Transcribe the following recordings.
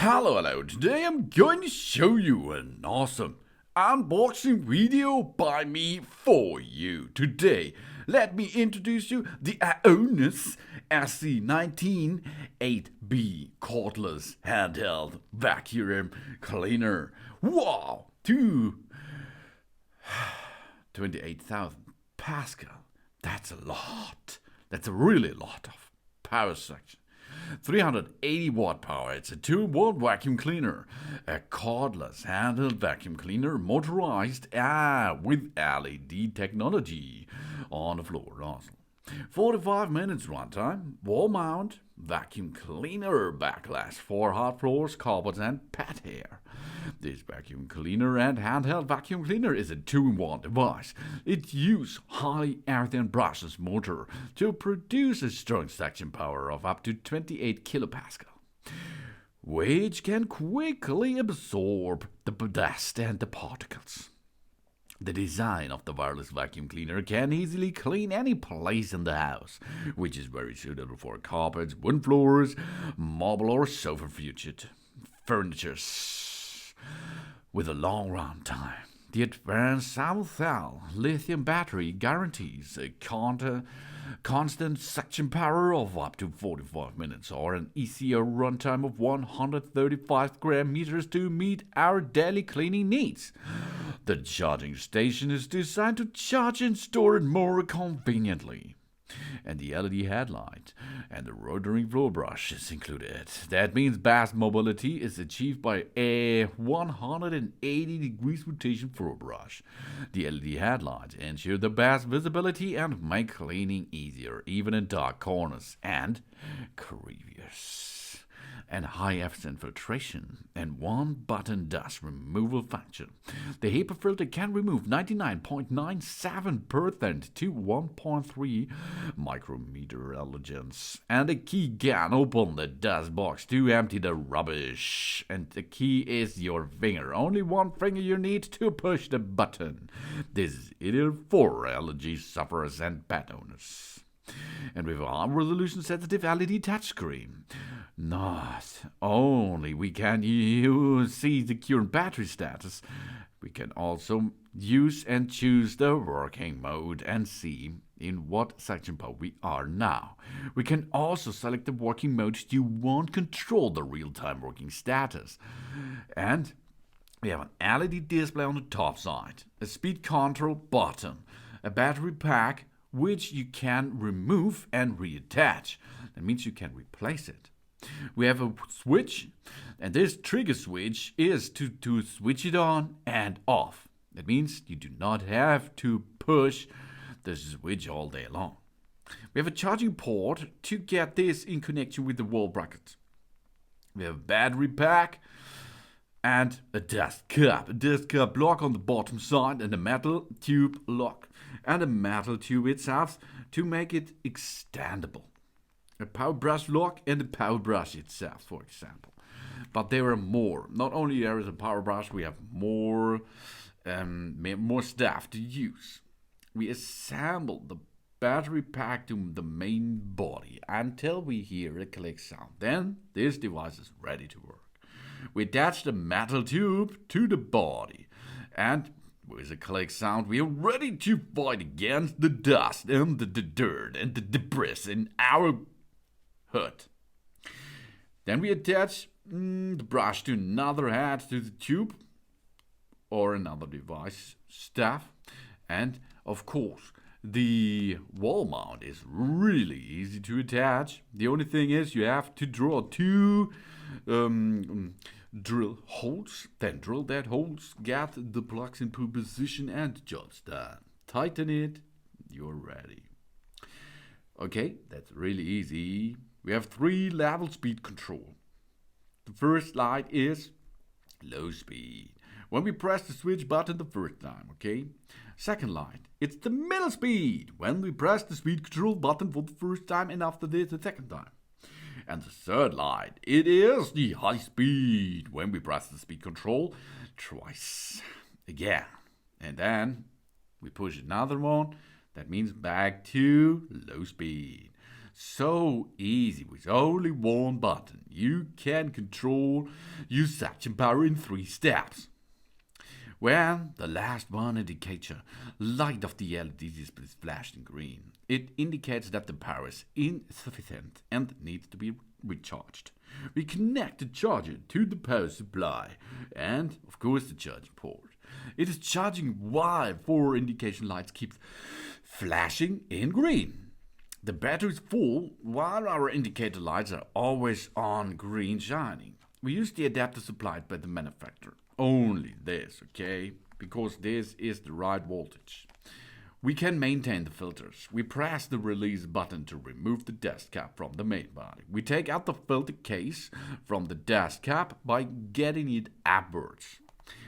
Hello. Today I'm going to show you an awesome unboxing video by me for you. Today, let me introduce you the Ionis SC19 8B Cordless Handheld Vacuum Cleaner. Wow! 28,000 Pascal. That's a lot. That's a really lot of power section. 380 watt power. It's a 2-watt vacuum cleaner, a cordless handheld vacuum cleaner motorized with LED technology on the floor nozzle. 45 minutes runtime, wall mount, vacuum cleaner backlash for hard floors, carpets, and pet hair. This vacuum cleaner and handheld vacuum cleaner is a 2-in-1 device. It uses highly earthen brushless motor to produce a strong suction power of up to 28 kilopascal, which can quickly absorb the dust and the particles. The design of the wireless vacuum cleaner can easily clean any place in the house, which is very suitable for carpets, wooden floors, marble or sofa furniture with a long run time. The advanced cell lithium battery guarantees a constant suction power of up to 45 minutes or an easier runtime of 135 gram meters to meet our daily cleaning needs. The charging station is designed to charge and store it more conveniently. And the LED headlight and the rotary floor brush is included. That means best mobility is achieved by a 180 degrees rotation floor brush. The LED headlights ensure the best visibility and make cleaning easier, even in dark corners and crevices. And high-efficient filtration and one-button dust removal function. The HEPA filter can remove 99.97% to 1.3 micrometer allergens. And the key can open the dust box to empty the rubbish. And the key is your finger. Only one finger you need to push the button. This is ideal for allergy sufferers and pet owners. And with our resolution sensitive LED touchscreen. Not only we can see the current battery status, we can also use and choose the working mode and see in what section power we are now. We can also select the working mode you want, control the real-time working status. And we have an LED display on the top side, a speed control button, a battery pack, which you can remove and reattach. That means you can replace it. We have a switch, and this trigger switch is to switch it on and off. That means you do not have to push the switch all day long. We have a charging port to get this in connection with the wall bracket. We have a battery pack and a dust cup. A dust cup lock on the bottom side and a metal tube lock. And a metal tube itself to make it extendable. A power brush lock and a power brush itself, for example. But there are more. Not only there is a power brush, we have more stuff to use. We assemble the battery pack to the main body until we hear a click sound. Then this device is ready to work. We attach the metal tube to the body, and with a click sound, we are ready to fight against the dust and the dirt and the debris in our hood. Then we attach the brush to another head to the tube or another device stuff. And of course, the wall mount is really easy to attach. The only thing is you have to draw two drill holes, then drill that holes, get the plugs into position, and just tighten it, you're ready. Okay, that's really easy. We have 3-level speed control. The first light is low speed. When we press the switch button the first time, okay? Second light, it's the middle speed. When we press the speed control button for the first time, and after this the second time. And the third light, it is the high speed. When we press the speed control twice again. And then we push another one. That means back to low speed. So easy with only one button. You can control your suction power in 3 steps. When the last one indicator light of the LED display is flashing green, it indicates that the power is insufficient and needs to be recharged. We connect the charger to the power supply and, of course, the charging port. It is charging while 4 indication lights keep flashing in green. The battery is full while our indicator lights are always on green shining. We use the adapter supplied by the manufacturer. Only this, okay? Because this is the right voltage. We can maintain the filters. We press the release button to remove the dust cap from the main body. We take out the filter case from the dust cap by getting it upwards.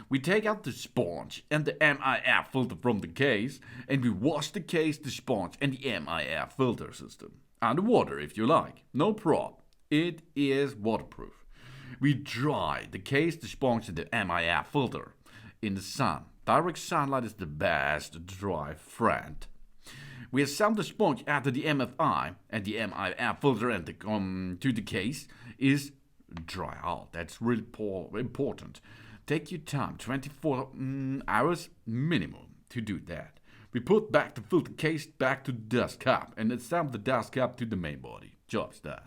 We take out the sponge and the MIF filter from the case, and we wash the case, the sponge, and the MIF filter system. Underwater, if you like. No problem. It is waterproof. We dry the case, the sponge, and the MIF filter in the sun. Direct sunlight is the best dry friend. We assemble the sponge after the MFI and the MIF filter and to the case is dry out. That's really important. Take your time, 24 hours minimum to do that. We put back the filter case back to the dust cap and assemble the dust cap to the main body. Job's done.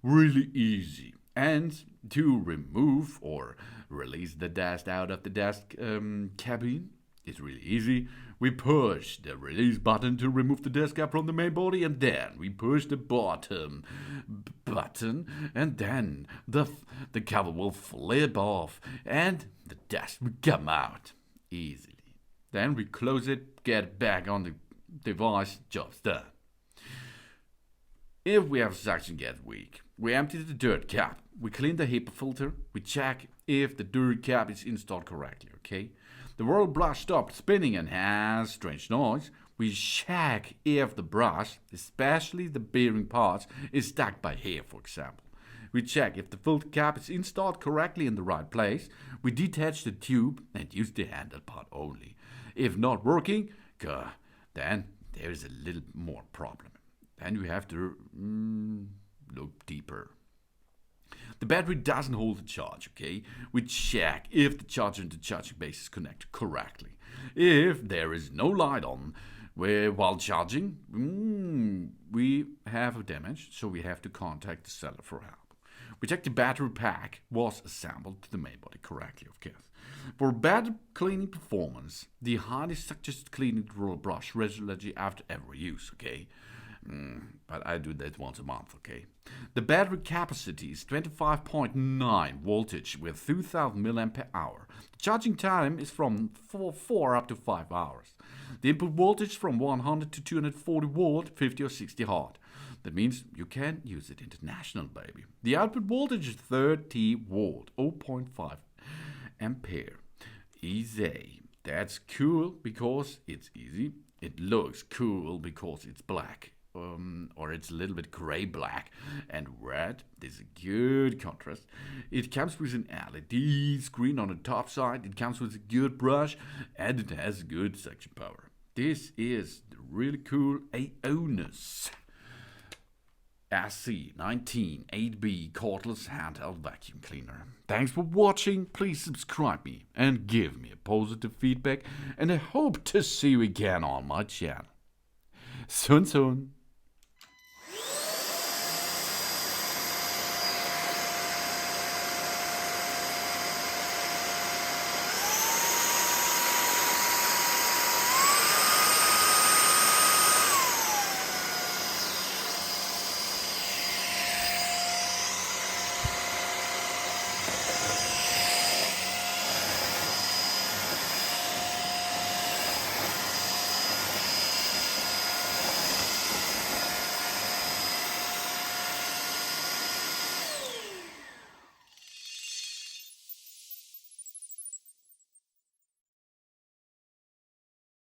Really easy. And to remove or release the dust out of the dust cabin is really easy. We push the release button to remove the dust cap from the main body, and then we push the bottom button, and then the cover will flip off and the dust will come out easily. Then we close it, get it back on the device, job's done. If we have suction gets weak, we empty the dirt cap. We clean the HEPA filter. We check if the dirt cap is installed correctly, okay? The whirl brush stopped spinning and has strange noise. We check if the brush, especially the bearing parts, is stuck by hair, for example. We check if the filter cap is installed correctly in the right place. We detach the tube and use the handle part only. If not working, then there is a little more problem. Then you have to look deeper. The battery doesn't hold the charge, okay? We check if the charger and the charging base is connected correctly. If there is no light on while charging, we have a damage, so we have to contact the seller for help. We check the battery pack was assembled to the main body correctly, of course. For better cleaning performance, the highly suggested cleaning roller brush regularly after every use, okay? But I do that once a month, okay? The battery capacity is 25.9 voltage with 2000 milliampere hour. The charging time is from 4 up to 5 hours. The input voltage from 100 to 240 volt, 50 or 60 Hz. That means you can use it international, baby. The output voltage is 30 volt, 0.5 ampere. Easy. That's cool because it's easy. It looks cool because it's black. Or it's a little bit gray-black and red. This is a good contrast. It comes with an LED screen on the top side. It comes with a good brush and it has good suction power. This is the really cool Aonis SC19 8B cordless handheld vacuum cleaner. Thanks for watching. Please subscribe me and give me a positive feedback, and I hope to see you again on my channel. Soon.